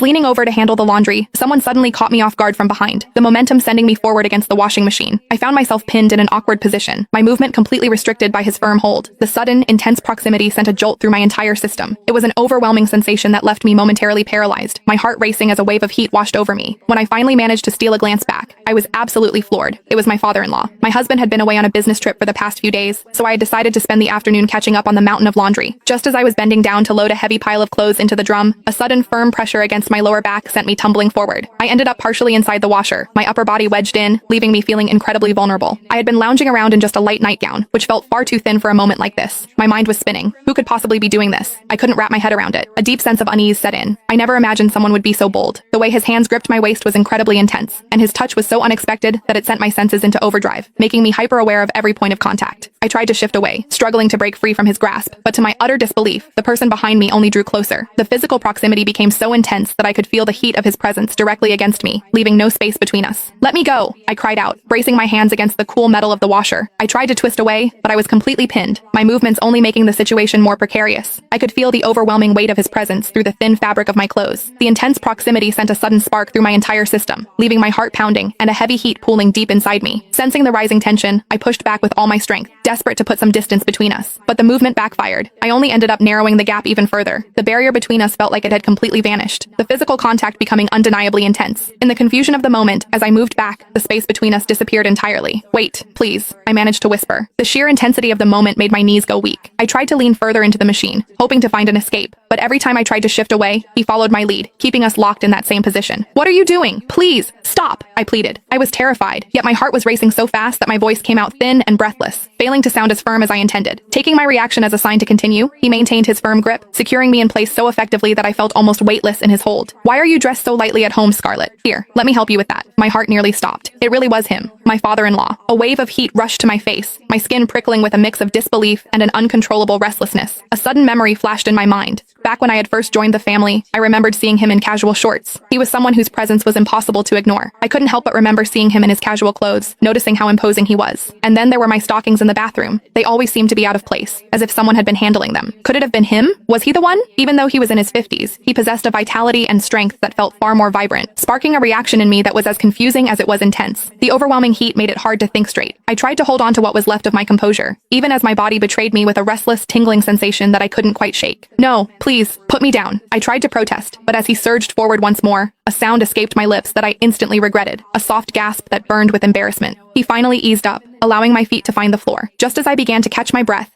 was leaning over to handle the laundry, someone suddenly caught me off guard from behind, the momentum sending me forward against the washing machine. I found myself pinned in an awkward position, my movement completely restricted by his firm hold. The sudden, intense proximity sent a jolt through my entire system. It was an overwhelming sensation that left me momentarily paralyzed, my heart racing as a wave of heat washed over me. When I finally managed to steal a glance back, I was absolutely floored. It was my father-in-law. My husband had been away on a business trip for the past few days, so I had decided to spend the afternoon catching up on the mountain of laundry. Just as I was bending down to load a heavy pile of clothes into the drum, a sudden firm pressure against my lower back sent me tumbling forward. I ended up partially inside the washer, my upper body wedged in, leaving me feeling incredibly vulnerable. I had been lounging around in just a light nightgown, which felt far too thin for a moment like this. My mind was spinning. Who could possibly be doing this? I couldn't wrap my head around it. A deep sense of unease set in. I never imagined someone would be so bold. The way his hands gripped my waist was incredibly intense, and his touch was so unexpected that it sent my senses into overdrive, making me hyper-aware of every point of contact. I tried to shift away, struggling to break free from his grasp, but to my utter disbelief, the person behind me only drew closer. The physical proximity became so intense that I could feel the heat of his presence directly against me, leaving no space between us. "Let me go!" I cried out, bracing my hands against the cool metal of the washer. I tried to twist away, but I was completely pinned, my movements only making the situation more precarious. I could feel the overwhelming weight of his presence through the thin fabric of my clothes. The intense proximity sent a sudden spark through my entire system, leaving my heart pounding and a heavy heat pooling deep inside me. Sensing the rising tension, I pushed back with all my strength, desperate to put some distance between us. But the movement backfired. I only ended up narrowing the gap even further. The barrier between us felt like it had completely vanished, the physical contact becoming undeniably intense. In the confusion of the moment, as I moved back, the space between us disappeared entirely. "Wait, please," I managed to whisper. The sheer intensity of the moment made my knees go weak. I tried to lean further into the machine, hoping to find an escape, but every time I tried to shift away, he followed my lead, keeping us locked in that same position. "What are you doing? Please, stop!" I pleaded. I was terrified, yet my heart was racing so fast that my voice came out thin and breathless, failing to sound as firm as I intended. Taking my reaction as a sign to continue, he maintained his firm grip, securing me in place so effectively that I felt almost weightless in his hold. "Why are you dressed so lightly at home, Scarlett? Here, let me help you with that." My heart nearly stopped. It really was him, my father-in-law. A wave of heat rushed to my face, my skin prickling with a mix of disbelief and an uncontrollable restlessness. A sudden memory flashed in my mind. Back when I had first joined the family, I remembered seeing him in casual shorts. He was someone whose presence was impossible to ignore. I couldn't help but remember seeing him in his casual clothes, noticing how imposing he was. And then there were my stockings in the bathroom. They always seemed to be out of place, as if someone had been handling them. Could it have been him? Was he the one? Even though he was in his 50s, he possessed a vitality and strength that felt far more vibrant, sparking a reaction in me that was as confusing as it was intense. The overwhelming heat made it hard to think straight. I tried to hold on to what was left of my composure, even as my body betrayed me with a restless, tingling sensation that I couldn't quite shake. "No, please, put me down." I tried to protest, but as he surged forward once more, a sound escaped my lips that I instantly regretted, a soft gasp that burned with embarrassment. He finally eased up, allowing my feet to find the floor. Just as I began to catch my breath,